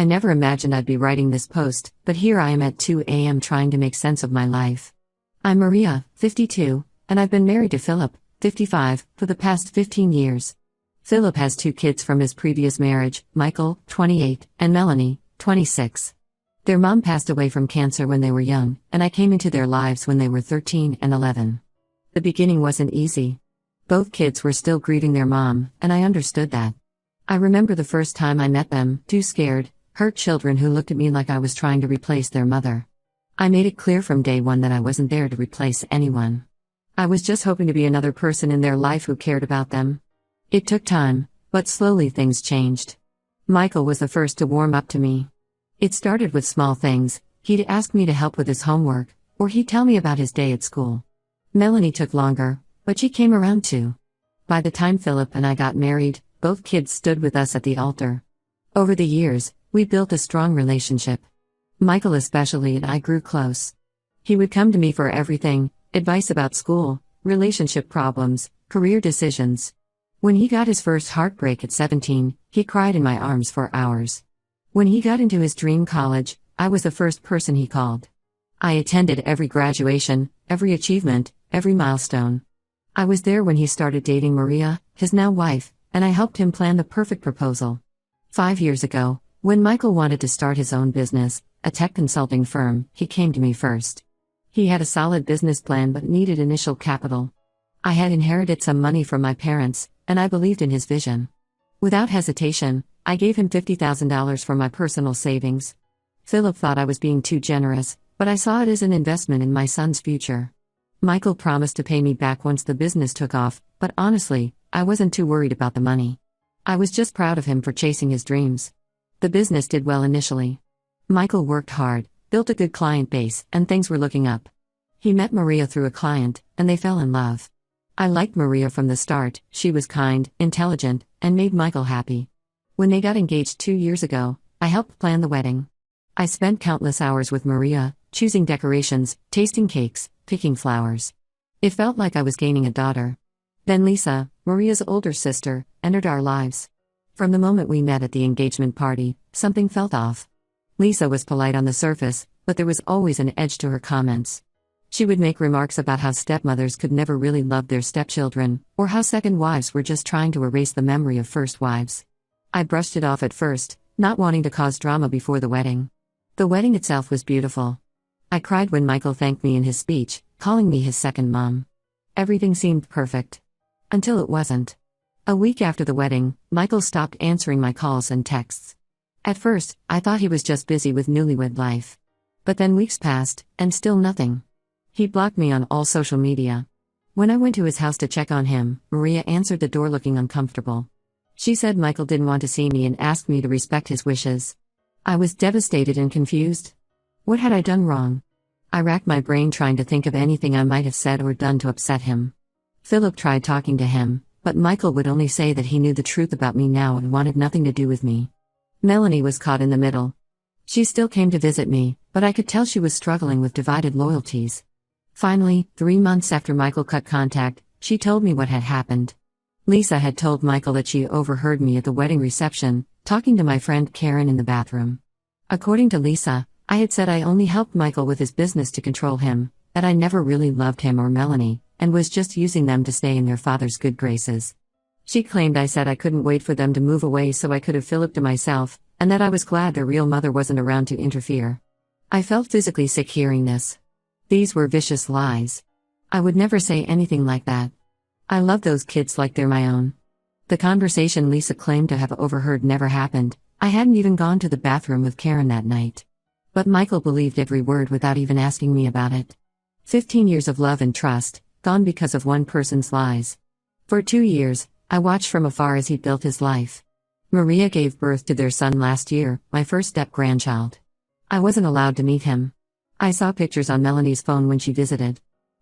I never imagined I'd be writing this post, but here I am at 2 a.m. trying to make sense of my life. I'm Maria, 52, and I've been married to Philip, 55, for the past 15 years. Philip has 2 kids from his previous marriage, Michael, 28, and Melanie, 26. Their mom passed away from cancer when they were young, and I came into their lives when they were 13 and 11. The beginning wasn't easy. Both kids were still grieving their mom, and I understood that. I remember the first time I met them, 2 scared, hurt children who looked at me like I was trying to replace their mother. I made it clear from day one that I wasn't there to replace anyone. I was just hoping to be another person in their life who cared about them. It took time, but slowly things changed. Michael was the first to warm up to me. It started with small things. He'd ask me to help with his homework, or he'd tell me about his day at school. Melanie took longer, but she came around too. By the time Philip and I got married, both kids stood with us at the altar. Over the years, we built a strong relationship. Michael especially and I grew close. He would come to me for everything: advice about school, relationship problems, career decisions. When he got his first heartbreak at 17, he cried in my arms for hours. When he got into his dream college, I was the first person he called. I attended every graduation, every achievement, every milestone. I was there when he started dating Maria, his now wife, and I helped him plan the perfect proposal. 5 years ago, when Michael wanted to start his own business, a tech consulting firm, he came to me first. He had a solid business plan but needed initial capital. I had inherited some money from my parents, and I believed in his vision. Without hesitation, I gave him $50,000 from my personal savings. Philip thought I was being too generous, but I saw it as an investment in my son's future. Michael promised to pay me back once the business took off, but honestly, I wasn't too worried about the money. I was just proud of him for chasing his dreams. The business did well initially. Michael worked hard, built a good client base, and things were looking up. He met Maria through a client, and they fell in love. I liked Maria from the start. She was kind, intelligent, and made Michael happy. When they got engaged 2 years ago, I helped plan the wedding. I spent countless hours with Maria, choosing decorations, tasting cakes, picking flowers. It felt like I was gaining a daughter. Then Lisa, Maria's older sister, entered our lives. From the moment we met at the engagement party, something felt off. Lisa was polite on the surface, but there was always an edge to her comments. She would make remarks about how stepmothers could never really love their stepchildren, or how second wives were just trying to erase the memory of first wives. I brushed it off at first, not wanting to cause drama before the wedding. The wedding itself was beautiful. I cried when Michael thanked me in his speech, calling me his second mom. Everything seemed perfect. Until it wasn't. A week after the wedding, Michael stopped answering my calls and texts. At first, I thought he was just busy with newlywed life. But then weeks passed, and still nothing. He blocked me on all social media. When I went to his house to check on him, Maria answered the door looking uncomfortable. She said Michael didn't want to see me and asked me to respect his wishes. I was devastated and confused. What had I done wrong? I racked my brain trying to think of anything I might have said or done to upset him. Philip tried talking to him, but Michael would only say that he knew the truth about me now and wanted nothing to do with me. Melanie was caught in the middle. She still came to visit me, but I could tell she was struggling with divided loyalties. Finally, 3 months after Michael cut contact, she told me what had happened. Lisa had told Michael that she overheard me at the wedding reception, talking to my friend Karen in the bathroom. According to Lisa, I had said I only helped Michael with his business to control him, that I never really loved him or Melanie, and was just using them to stay in their father's good graces. She claimed I said I couldn't wait for them to move away so I could have Philip to myself, and that I was glad their real mother wasn't around to interfere. I felt physically sick hearing this. These were vicious lies. I would never say anything like that. I love those kids like they're my own. The conversation Lisa claimed to have overheard never happened. I hadn't even gone to the bathroom with Karen that night. But Michael believed every word without even asking me about it. 15 years of love and trust, gone because of one person's lies. For 2 years, I watched from afar as he built his life. Maria gave birth to their son last year, my first step-grandchild. I wasn't allowed to meet him. I saw pictures on Melanie's phone when she visited.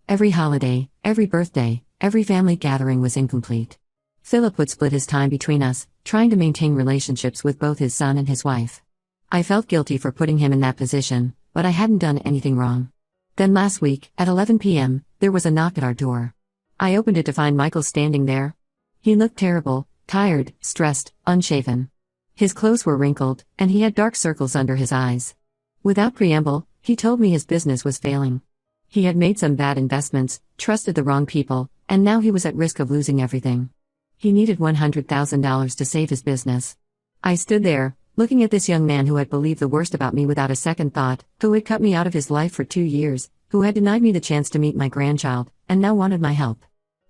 Every holiday, every birthday, every family gathering was incomplete. Philip would split his time between us, trying to maintain relationships with both his son and his wife. I felt guilty for putting him in that position, but I hadn't done anything wrong. Then last week, at 11 p.m., there was a knock at our door. I opened it to find Michael standing there. He looked terrible, tired, stressed, unshaven. His clothes were wrinkled, and he had dark circles under his eyes. Without preamble, he told me his business was failing. He had made some bad investments, trusted the wrong people, and now he was at risk of losing everything. He needed $100,000 to save his business. I stood there, looking at this young man who had believed the worst about me without a second thought, who had cut me out of his life for 2 years, who had denied me the chance to meet my grandchild, and now wanted my help.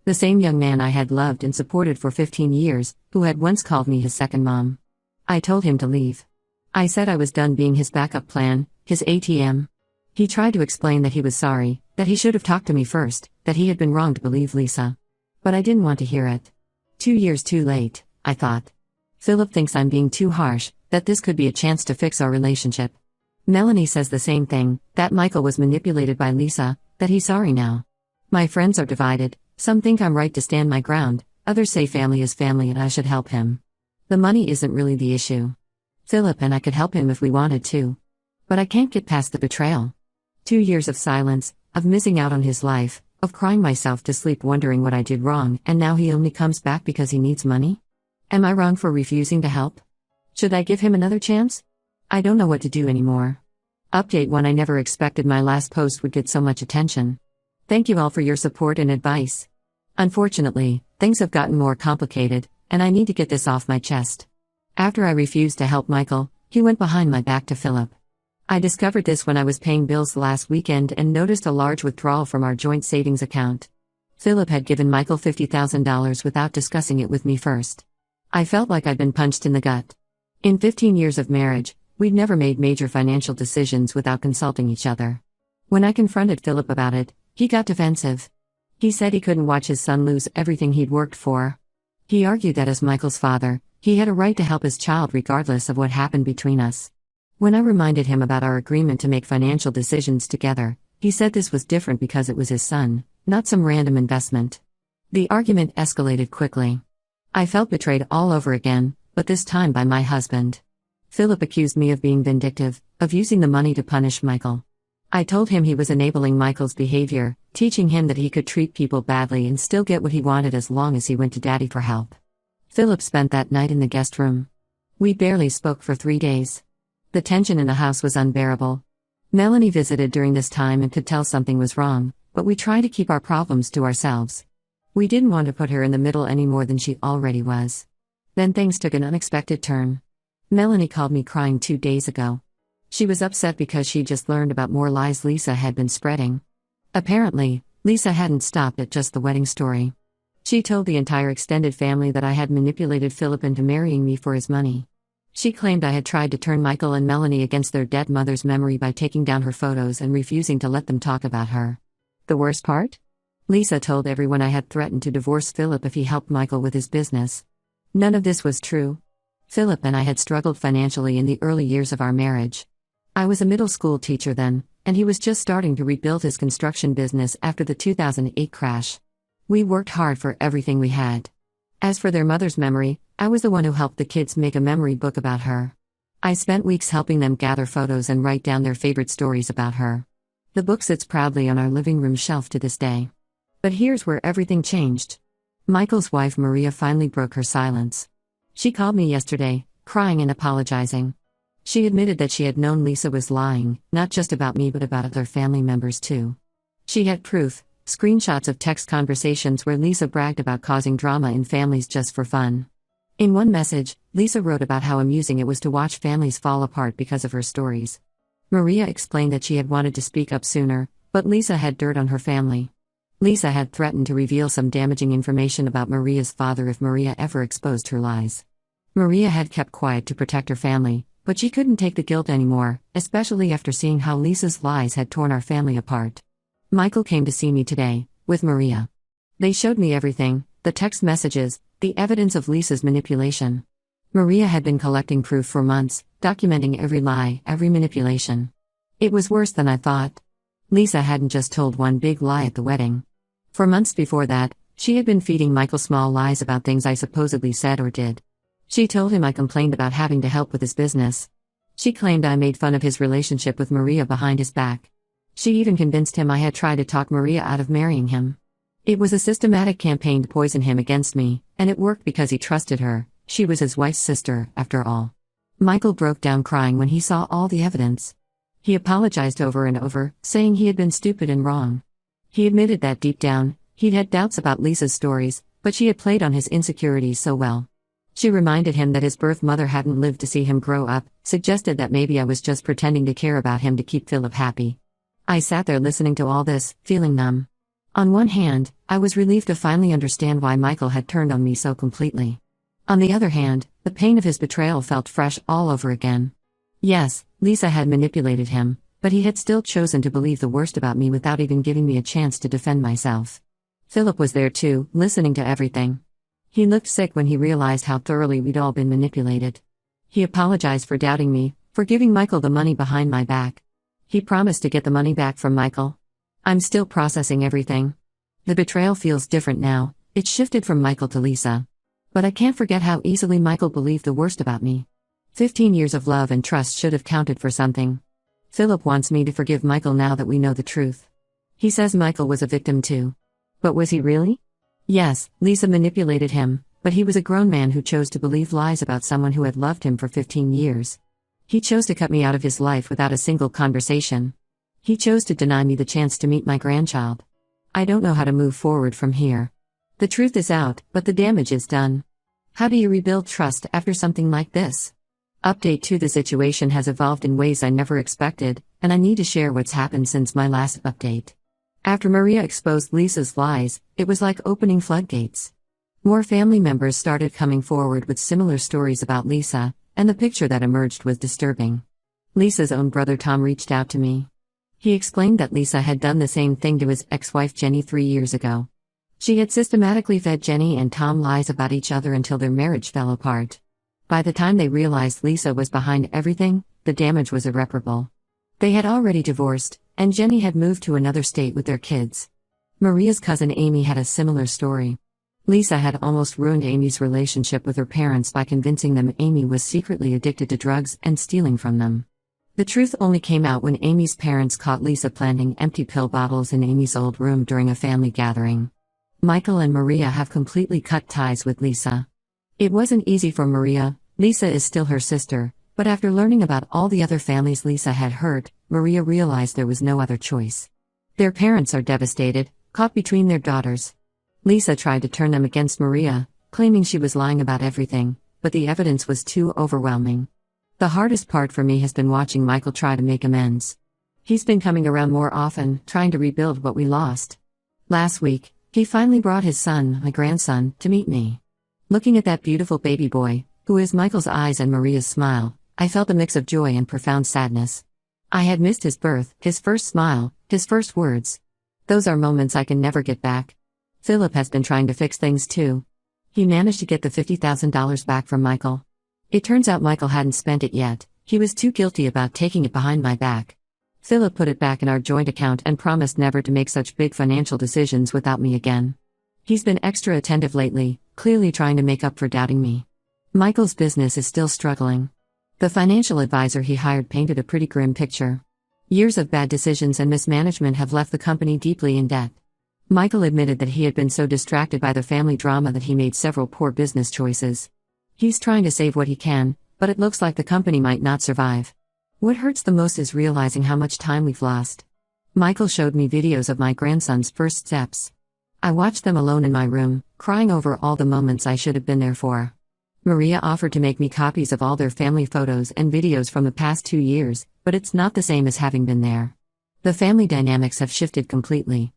The same young man I had loved and supported for 15 years, who had once called me his second mom. I told him to leave. I said I was done being his backup plan, his ATM. He tried to explain that he was sorry, that he should have talked to me first, that he had been wrong to believe Lisa. But I didn't want to hear it. 2 years too late, I thought. Philip thinks I'm being too harsh, that this could be a chance to fix our relationship. Melanie says the same thing, that Michael was manipulated by Lisa, that he's sorry now. My friends are divided, some think I'm right to stand my ground, others say family is family and I should help him. The money isn't really the issue. Philip and I could help him if we wanted to. But I can't get past the betrayal. 2 years of silence, of missing out on his life, of crying myself to sleep wondering what I did wrong, and now he only comes back because he needs money? Am I wrong for refusing to help? Should I give him another chance? I don't know what to do anymore. Update 1: I never expected my last post would get so much attention. Thank you all for your support and advice. Unfortunately, things have gotten more complicated, and I need to get this off my chest. After I refused to help Michael, he went behind my back to Philip. I discovered this when I was paying bills last weekend and noticed a large withdrawal from our joint savings account. Philip had given Michael $50,000 without discussing it with me first. I felt like I'd been punched in the gut. In 15 years of marriage, we'd never made major financial decisions without consulting each other. When I confronted Philip about it, he got defensive. He said he couldn't watch his son lose everything he'd worked for. He argued that as Michael's father, he had a right to help his child regardless of what happened between us. When I reminded him about our agreement to make financial decisions together, he said this was different because it was his son, not some random investment. The argument escalated quickly. I felt betrayed all over again, but this time by my husband. Philip accused me of being vindictive, of using the money to punish Michael. I told him he was enabling Michael's behavior, teaching him that he could treat people badly and still get what he wanted as long as he went to Daddy for help. Philip spent that night in the guest room. We barely spoke for 3 days. The tension in the house was unbearable. Melanie visited during this time and could tell something was wrong, but we tried to keep our problems to ourselves. We didn't want to put her in the middle any more than she already was. Then things took an unexpected turn. Melanie called me crying 2 days ago. She was upset because she just learned about more lies Lisa had been spreading. Apparently, Lisa hadn't stopped at just the wedding story. She told the entire extended family that I had manipulated Philip into marrying me for his money. She claimed I had tried to turn Michael and Melanie against their dead mother's memory by taking down her photos and refusing to let them talk about her. The worst part? Lisa told everyone I had threatened to divorce Philip if he helped Michael with his business. None of this was true. Philip and I had struggled financially in the early years of our marriage. I was a middle school teacher then, and he was just starting to rebuild his construction business after the 2008 crash. We worked hard for everything we had. As for their mother's memory, I was the one who helped the kids make a memory book about her. I spent weeks helping them gather photos and write down their favorite stories about her. The book sits proudly on our living room shelf to this day. But here's where everything changed. Michael's wife Maria finally broke her silence. She called me yesterday, crying and apologizing. She admitted that she had known Lisa was lying, not just about me but about other family members too. She had proof, screenshots of text conversations where Lisa bragged about causing drama in families just for fun. In one message, Lisa wrote about how amusing it was to watch families fall apart because of her stories. Maria explained that she had wanted to speak up sooner, but Lisa had dirt on her family. Lisa had threatened to reveal some damaging information about Maria's father if Maria ever exposed her lies. Maria had kept quiet to protect her family, but she couldn't take the guilt anymore, especially after seeing how Lisa's lies had torn our family apart. Michael came to see me today, with Maria. They showed me everything, the text messages, the evidence of Lisa's manipulation. Maria had been collecting proof for months, documenting every lie, every manipulation. It was worse than I thought. Lisa hadn't just told one big lie at the wedding. For months before that, she had been feeding Michael small lies about things I supposedly said or did. She told him I complained about having to help with his business. She claimed I made fun of his relationship with Maria behind his back. She even convinced him I had tried to talk Maria out of marrying him. It was a systematic campaign to poison him against me, and it worked because he trusted her. She was his wife's sister, after all. Michael broke down crying when he saw all the evidence. He apologized over and over, saying he had been stupid and wrong. He admitted that deep down, he'd had doubts about Lisa's stories, but she had played on his insecurities so well. She reminded him that his birth mother hadn't lived to see him grow up, suggested that maybe I was just pretending to care about him to keep Philip happy. I sat there listening to all this, feeling numb. On one hand, I was relieved to finally understand why Michael had turned on me so completely. On the other hand, the pain of his betrayal felt fresh all over again. Yes, Lisa had manipulated him, but he had still chosen to believe the worst about me without even giving me a chance to defend myself. Philip was there too, listening to everything. He looked sick when he realized how thoroughly we'd all been manipulated. He apologized for doubting me, for giving Michael the money behind my back. He promised to get the money back from Michael. I'm still processing everything. The betrayal feels different now, it shifted from Michael to Lisa. But I can't forget how easily Michael believed the worst about me. 15 years of love and trust should have counted for something. Philip wants me to forgive Michael now that we know the truth. He says Michael was a victim too. But was he really? Yes, Lisa manipulated him, but he was a grown man who chose to believe lies about someone who had loved him for 15 years. He chose to cut me out of his life without a single conversation. He chose to deny me the chance to meet my grandchild. I don't know how to move forward from here. The truth is out, but the damage is done. How do you rebuild trust after something like this? Update 2: The situation has evolved in ways I never expected, and I need to share what's happened since my last update. After Maria exposed Lisa's lies, it was like opening floodgates. More family members started coming forward with similar stories about Lisa, and the picture that emerged was disturbing. Lisa's own brother Tom reached out to me. He explained that Lisa had done the same thing to his ex-wife Jenny 3 years ago. She had systematically fed Jenny and Tom lies about each other until their marriage fell apart. By the time they realized Lisa was behind everything, the damage was irreparable. They had already divorced, and Jenny had moved to another state with their kids. Maria's cousin Amy had a similar story. Lisa had almost ruined Amy's relationship with her parents by convincing them Amy was secretly addicted to drugs and stealing from them. The truth only came out when Amy's parents caught Lisa planting empty pill bottles in Amy's old room during a family gathering. Michael and Maria have completely cut ties with Lisa. It wasn't easy for Maria. Lisa is still her sister, but after learning about all the other families Lisa had hurt, Maria realized there was no other choice. Their parents are devastated, caught between their daughters. Lisa tried to turn them against Maria, claiming she was lying about everything, but the evidence was too overwhelming. The hardest part for me has been watching Michael try to make amends. He's been coming around more often, trying to rebuild what we lost. Last week, he finally brought his son, my grandson, to meet me. Looking at that beautiful baby boy, who is Michael's eyes and Maria's smile, I felt a mix of joy and profound sadness. I had missed his birth, his first smile, his first words. Those are moments I can never get back. Philip has been trying to fix things too. He managed to get the $50,000 back from Michael. It turns out Michael hadn't spent it yet, he was too guilty about taking it behind my back. Philip put it back in our joint account and promised never to make such big financial decisions without me again. He's been extra attentive lately, clearly trying to make up for doubting me. Michael's business is still struggling. The financial advisor he hired painted a pretty grim picture. Years of bad decisions and mismanagement have left the company deeply in debt. Michael admitted that he had been so distracted by the family drama that he made several poor business choices. He's trying to save what he can, but it looks like the company might not survive. What hurts the most is realizing how much time we've lost. Michael showed me videos of my grandson's first steps. I watched them alone in my room, crying over all the moments I should have been there for. Maria offered to make me copies of all their family photos and videos from the past 2 years, but it's not the same as having been there. The family dynamics have shifted completely.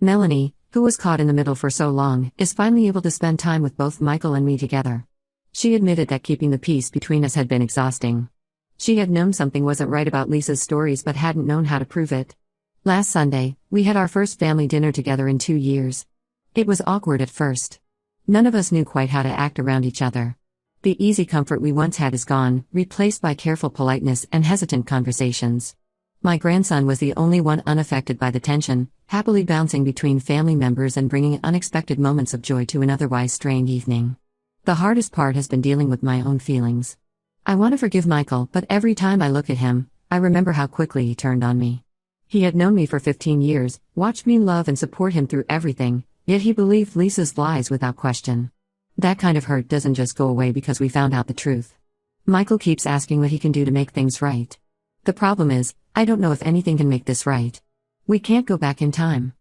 Melanie, who was caught in the middle for so long, is finally able to spend time with both Michael and me together. She admitted that keeping the peace between us had been exhausting. She had known something wasn't right about Lisa's stories but hadn't known how to prove it. Last Sunday, we had our first family dinner together in 2 years. It was awkward at first. None of us knew quite how to act around each other. The easy comfort we once had is gone, replaced by careful politeness and hesitant conversations. My grandson was the only one unaffected by the tension, happily bouncing between family members and bringing unexpected moments of joy to an otherwise strained evening. The hardest part has been dealing with my own feelings. I want to forgive Michael, but every time I look at him, I remember how quickly he turned on me. He had known me for 15 years, watched me love and support him through everything, yet he believed Lisa's lies without question. That kind of hurt doesn't just go away because we found out the truth. Michael keeps asking what he can do to make things right. The problem is, I don't know if anything can make this right. We can't go back in time.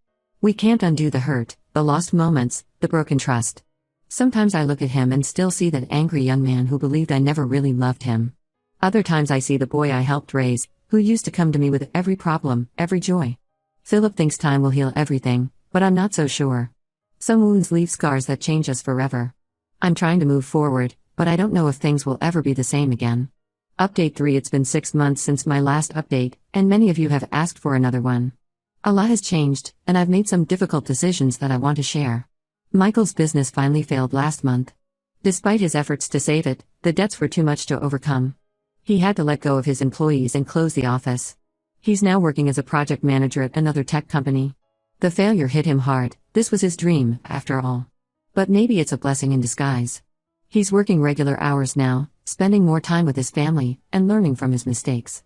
We can't undo the hurt, the lost moments, the broken trust. Sometimes I look at him and still see that angry young man who believed I never really loved him. Other times I see the boy I helped raise, who used to come to me with every problem, every joy. Philip thinks time will heal everything, but I'm not so sure. Some wounds leave scars that change us forever. I'm trying to move forward, but I don't know if things will ever be the same again. Update 3. It's been 6 months since my last update, and many of you have asked for another one. A lot has changed, and I've made some difficult decisions that I want to share. Michael's business finally failed last month. Despite his efforts to save it, the debts were too much to overcome. He had to let go of his employees and close the office. He's now working as a project manager at another tech company. The failure hit him hard. This was his dream, after all. But maybe it's a blessing in disguise. He's working regular hours now, spending more time with his family, and learning from his mistakes.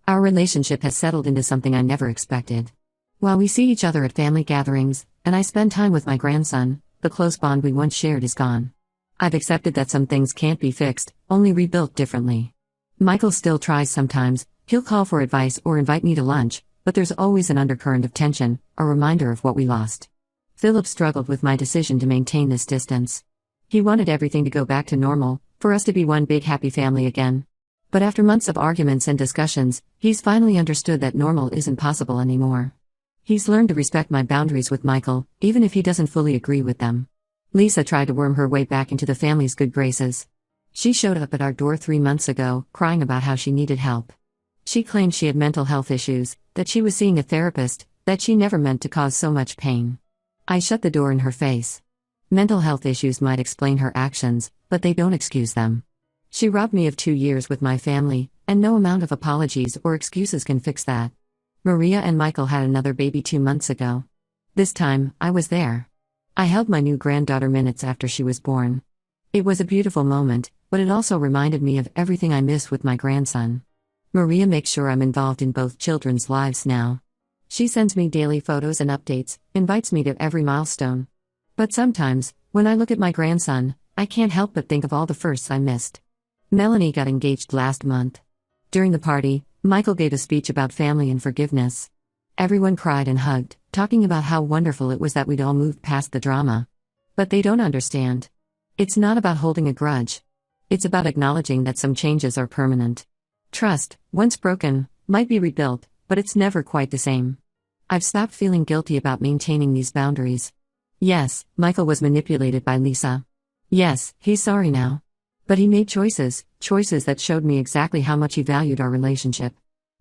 Our relationship has settled into something I never expected. While we see each other at family gatherings, and I spend time with my grandson, the close bond we once shared is gone. I've accepted that some things can't be fixed, only rebuilt differently. Michael still tries sometimes. He'll call for advice or invite me to lunch, but there's always an undercurrent of tension, a reminder of what we lost. Philip struggled with my decision to maintain this distance. He wanted everything to go back to normal, for us to be one big happy family again. But after months of arguments and discussions, he's finally understood that normal isn't possible anymore. He's learned to respect my boundaries with Michael, even if he doesn't fully agree with them. Lisa tried to worm her way back into the family's good graces. She showed up at our door 3 months ago, crying about how she needed help. She claimed she had mental health issues, that she was seeing a therapist, that she never meant to cause so much pain. I shut the door in her face. Mental health issues might explain her actions, but they don't excuse them. She robbed me of 2 years with my family, and no amount of apologies or excuses can fix that. Maria and Michael had another baby 2 months ago. This time, I was there. I held my new granddaughter minutes after she was born. It was a beautiful moment, but it also reminded me of everything I miss with my grandson. Maria makes sure I'm involved in both children's lives now. She sends me daily photos and updates, invites me to every milestone. But sometimes, when I look at my grandson, I can't help but think of all the firsts I missed. Melanie got engaged last month. During the party, Michael gave a speech about family and forgiveness. Everyone cried and hugged, talking about how wonderful it was that we'd all moved past the drama. But they don't understand. It's not about holding a grudge. It's about acknowledging that some changes are permanent. Trust, once broken, might be rebuilt, but it's never quite the same. I've stopped feeling guilty about maintaining these boundaries. Yes, Michael was manipulated by Lisa. Yes, he's sorry now. But he made choices that showed me exactly how much he valued our relationship.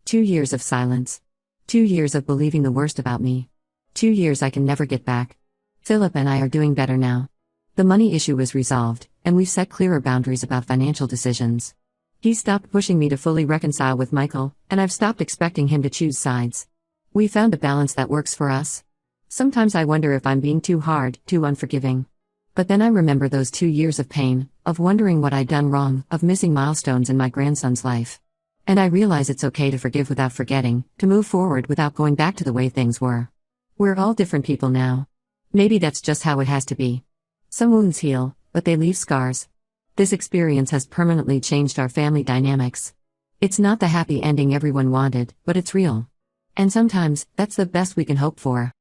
2 years of silence. 2 years of believing the worst about me. 2 years I can never get back. Philip and I are doing better now. The money issue was resolved, and we've set clearer boundaries about financial decisions. He stopped pushing me to fully reconcile with Michael, and I've stopped expecting him to choose sides. We found a balance that works for us. Sometimes I wonder if I'm being too hard, too unforgiving. But then I remember those 2 years of pain, of wondering what I'd done wrong, of missing milestones in my grandson's life. And I realize it's okay to forgive without forgetting, to move forward without going back to the way things were. We're all different people now. Maybe that's just how it has to be. Some wounds heal, but they leave scars. This experience has permanently changed our family dynamics. It's not the happy ending everyone wanted, but it's real. And sometimes, that's the best we can hope for.